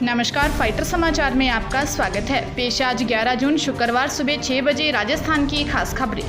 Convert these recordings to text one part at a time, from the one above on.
नमस्कार, फाइटर समाचार में आपका स्वागत है। पेश आज 11 जून शुक्रवार सुबह 6 बजे राजस्थान की खास खबरें।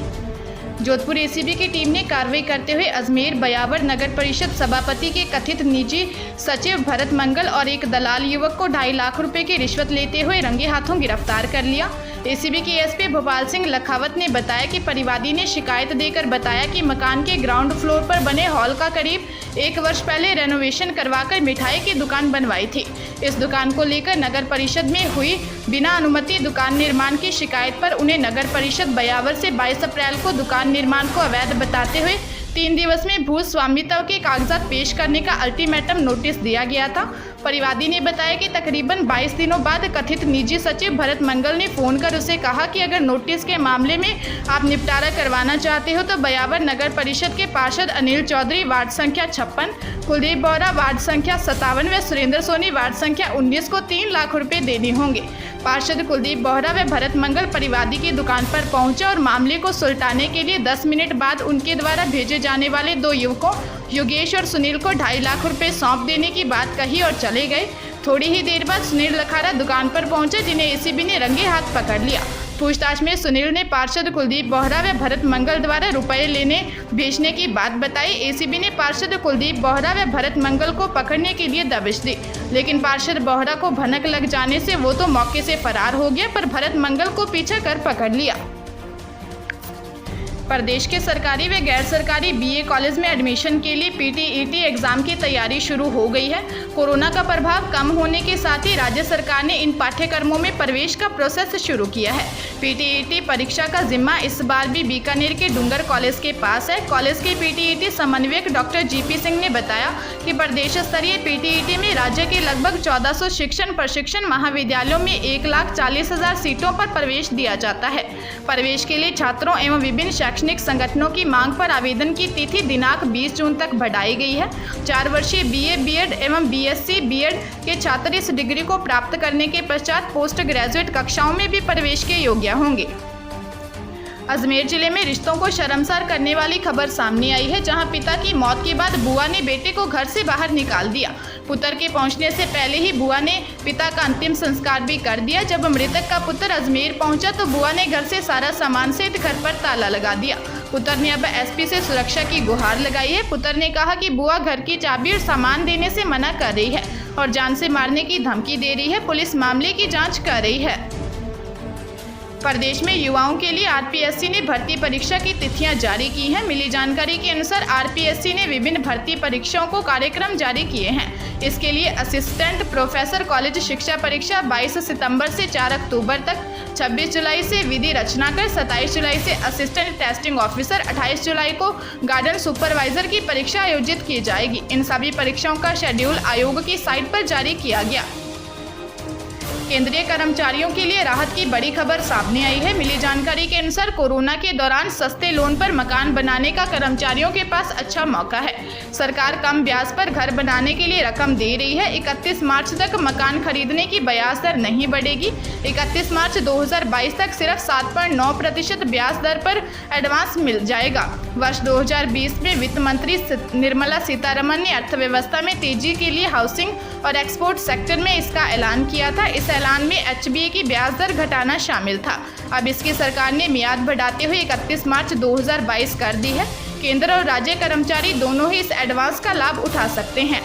जोधपुर एसीबी की टीम ने कार्रवाई करते हुए अजमेर बयावर नगर परिषद सभापति के कथित निजी सचिव भरत मंगल और एक दलाल युवक को 2.5 लाख रुपए की रिश्वत लेते हुए रंगे हाथों गिरफ्तार कर लिया। एसीबी के एसपी भोपाल सिंह लखावत ने बताया कि परिवादी ने शिकायत देकर बताया कि मकान के ग्राउंड फ्लोर पर बने हॉल का करीब 1 वर्ष पहले रेनोवेशन करवाकर मिठाई की दुकान बनवाई थी। इस दुकान को लेकर नगर परिषद में हुई बिना अनुमति दुकान निर्माण की शिकायत पर उन्हें नगर परिषद बयावर से 22 अप्रैल को दुकान निर्माण को अवैध बताते हुए 3 दिवस में भू स्वामित्व के कागजात पेश करने का अल्टीमेटम नोटिस दिया गया था। परिवादी ने बताया कि तकरीबन 22 दिनों बाद कथित निजी सचिव भरत मंगल ने फोन कर उसे कहा कि अगर नोटिस के मामले में आप निपटारा करवाना चाहते हो तो बयावर नगर परिषद के पार्षद अनिल चौधरी वार्ड संख्या 56, कुलदीप बोहरा वार्ड संख्या 57 व सुरेंद्र सोनी वार्ड संख्या 19 को 3 लाख रुपए देने होंगे। पार्षद कुलदीप बोहरा व भरत मंगल परिवादी की दुकान पर पहुंचे और मामले को सुलटाने के लिए 10 मिनट बाद उनके द्वारा भेजे जाने वाले 2 युवकों योगेश और सुनील को 2.5 लाख रुपए सौंप देने की बात कही और चले गए। थोड़ी ही देर बाद सुनील लखारा दुकान पर पहुंचे, जिन्हें एसीबी ने रंगे हाथ पकड़ लिया। पूछताछ में सुनील ने पार्षद कुलदीप बोहरा व भरत मंगल द्वारा रुपए लेने भेजने की बात बताई। एसीबी ने पार्षद कुलदीप बोहरा व भरत मंगल को पकड़ने के लिए दबिश दी, लेकिन पार्षद बोहरा को भनक लग जाने से वो तो मौके से फरार हो गया, पर भरत मंगल को पीछा कर पकड़ लिया। प्रदेश के सरकारी व गैर सरकारी बीए कॉलेज में एडमिशन के लिए पीटीईटी एग्जाम की तैयारी शुरू हो गई है। कोरोना का प्रभाव कम होने के साथ ही राज्य सरकार ने इन पाठ्यक्रमों में प्रवेश का प्रोसेस शुरू किया है। पीटीईटी परीक्षा का जिम्मा इस बार भी बीकानेर के डूंगर कॉलेज के पास है। कॉलेज के पीटीईटी समन्वयक डॉक्टर जीपी सिंह ने बताया कि प्रदेश स्तरीय पीटीईटी में राज्य के लगभग 1400 शिक्षण प्रशिक्षण महाविद्यालयों में 1,40,000 सीटों पर प्रवेश दिया जाता है। प्रवेश के लिए छात्रों एवं विभिन्न शैक्षणिक संगठनों की मांग पर आवेदन की तिथि दिनांक 20 जून तक बढ़ाई गई है। 4 वर्षीय बीए बीएड एवं बीएससी बीएड के छात्र इस डिग्री को प्राप्त करने के पश्चात पोस्ट ग्रेजुएट कक्षाओं में भी प्रवेश के योग्य होंगे। अजमेर जिले में रिश्तों को शर्मसार करने वाली खबर सामने आई है, जहां पिता की मौत के बाद बुआ ने बेटे को घर से बाहर निकाल दिया। पुत्र के पहुंचने से पहले ही बुआ ने पिता का अंतिम संस्कार भी कर दिया। जब मृतक का पुत्र अजमेर पहुंचा तो बुआ ने घर से सारा सामान सहित घर पर ताला लगा दिया। पुत्र ने अब एसपी से सुरक्षा की गुहार लगाई है। पुत्र ने कहा कि बुआ घर की चाबी और सामान देने से मना कर रही है और जान से मारने की धमकी दे रही है। पुलिस मामले की जाँच कर रही है। प्रदेश में युवाओं के लिए आरपीएससी ने भर्ती परीक्षा की तिथियां जारी की हैं। मिली जानकारी के अनुसार आरपीएससी ने विभिन्न भर्ती परीक्षाओं को कार्यक्रम जारी किए हैं। इसके लिए असिस्टेंट प्रोफेसर कॉलेज शिक्षा परीक्षा 22 सितंबर से 4 अक्टूबर तक, 26 जुलाई से विधि रचनाकर, 27 जुलाई से असिस्टेंट टेस्टिंग ऑफिसर, 28 जुलाई को गार्डन सुपरवाइजर की परीक्षा आयोजित की जाएगी। इन सभी परीक्षाओं का शेड्यूल आयोग की साइट पर जारी किया गया। केंद्रीय कर्मचारियों के लिए राहत की बड़ी खबर सामने आई है। मिली जानकारी के अनुसार कोरोना के दौरान सस्ते लोन पर मकान बनाने का कर्मचारियों के पास अच्छा मौका है। सरकार कम ब्याज पर घर बनाने के लिए रकम दे रही है। 31 मार्च तक मकान खरीदने की ब्याज दर नहीं बढ़ेगी। 31 मार्च 2022 तक सिर्फ 7.9% ब्याज दर पर एडवांस मिल जाएगा। वर्ष 2020 में वित्त मंत्री निर्मला सीतारमण ने अर्थव्यवस्था में तेजी के लिए हाउसिंग और एक्सपोर्ट सेक्टर में इसका ऐलान किया था। इस ऐलान में एचबीए की ब्याज दर घटाना शामिल था। अब इसकी सरकार ने मियाद बढ़ाते हुए 31 मार्च 2022 कर दी है। केंद्र और राज्य कर्मचारी दोनों ही इस एडवांस का लाभ उठा सकते हैं।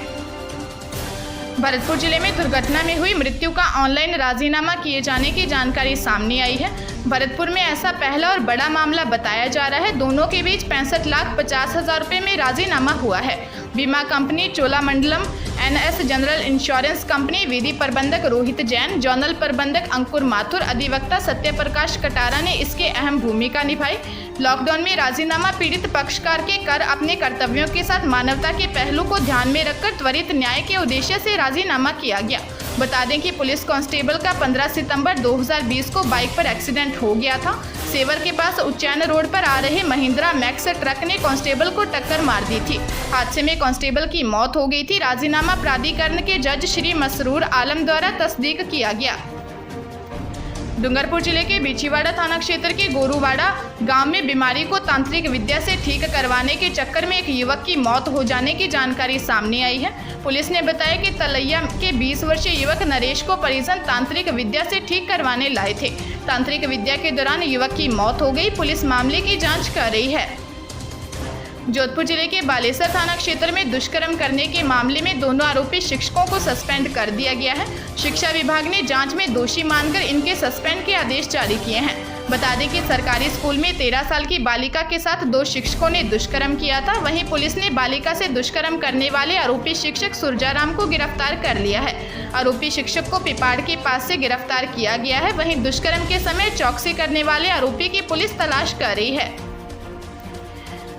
भरतपुर जिले में दुर्घटना में हुई मृत्यु का ऑनलाइन राजीनामा किए जाने की जानकारी सामने आई है। भरतपुर में ऐसा पहला और बड़ा मामला बताया जा रहा है। दोनों के बीच 65,50,000 रुपये में राजीनामा हुआ है। बीमा company Cholamandalam, NS general insurance company, विधि प्रबंधक रोहित जैन, जोनल प्रबंधक अंकुर माथुर, अधिवक्ता सत्यप्रकाश कटारा ने इसके अहम भूमिका निभाई। लॉकडाउन में राजीनामा पीड़ित पक्षकार के कर अपने कर्तव्यों के साथ मानवता के पहलू को ध्यान में रखकर त्वरित न्याय के उद्देश्य से राजीनामा किया गया। बता दें कि पुलिस कांस्टेबल का 15 सितंबर 2020 को बाइक पर एक्सीडेंट हो गया था। सेवर के पास उच्चैन रोड पर आ रहे महिंद्रा मैक्स ट्रक ने कांस्टेबल को टक्कर मार दी थी। हादसे में कांस्टेबल की मौत हो गई थी। राजीनामा प्राधिकरण के जज श्री मसरूर आलम द्वारा तस्दीक किया गया। डूंगरपुर जिले के बिछीवाड़ा थाना क्षेत्र के गोरूवाड़ा गांव में बीमारी को तांत्रिक विद्या से ठीक करवाने के चक्कर में एक युवक की मौत हो जाने की जानकारी सामने आई है। पुलिस ने बताया कि तलैया के 20 वर्षीय युवक नरेश को परिजन तांत्रिक विद्या से ठीक करवाने लाए थे। तांत्रिक विद्या के दौरान युवक की मौत हो गई। पुलिस मामले की जाँच कर रही है। जोधपुर जिले के बालेसर थाना क्षेत्र में दुष्कर्म करने के मामले में दोनों आरोपी शिक्षकों को सस्पेंड कर दिया गया है। शिक्षा विभाग ने जांच में दोषी मानकर इनके सस्पेंड के आदेश जारी किए हैं। बता दें कि सरकारी स्कूल में 13 साल की बालिका के साथ 2 शिक्षकों ने दुष्कर्म किया था। वहीं पुलिस ने बालिका से दुष्कर्म करने वाले आरोपी शिक्षक सुरजाराम को गिरफ्तार कर लिया है। आरोपी शिक्षक को पिपाड़ के पास से गिरफ्तार किया गया है। वहीं दुष्कर्म के समय चौकसी करने वाले आरोपी की पुलिस तलाश कर रही है।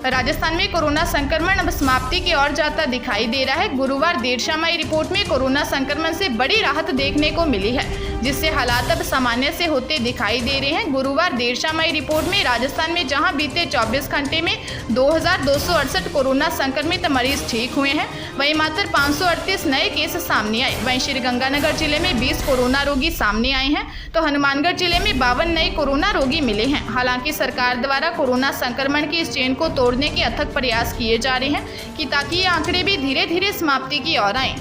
राजस्थान में कोरोना संक्रमण अब समाप्ति की ओर जाता दिखाई दे रहा है। गुरुवार देर शाम आई रिपोर्ट में कोरोना संक्रमण से बड़ी राहत देखने को मिली है, जिससे हालात अब सामान्य से होते दिखाई दे रहे हैं। गुरुवार देर शाम आई रिपोर्ट में राजस्थान में जहां बीते 24 घंटे में 2268 कोरोना संक्रमित मरीज ठीक हुए हैं, वहीं मात्र 538 नए केस सामने आए। वहीं श्रीगंगानगर जिले में 20 कोरोना रोगी सामने आए हैं, तो हनुमानगढ़ जिले में 52 नए कोरोना रोगी मिले हैं। हालांकि सरकार द्वारा कोरोना संक्रमण की इस चेन को तोड़ने के अथक प्रयास किए जा रहे हैं कि ताकि ये आंकड़े भी धीरे धीरे समाप्ति की ओर आएं।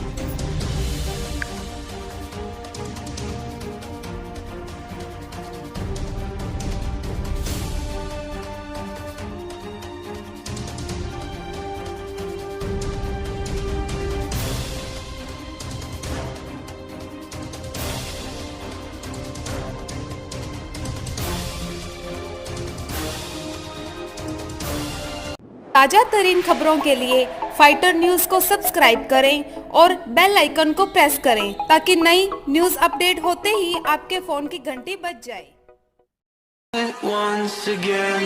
ताजा तरीन खबरों के लिए फाइटर न्यूज को सब्सक्राइब करें और बेल आइकन को प्रेस करें ताकि नई न्यूज अपडेट होते ही आपके फोन की घंटी बज जाए। Once again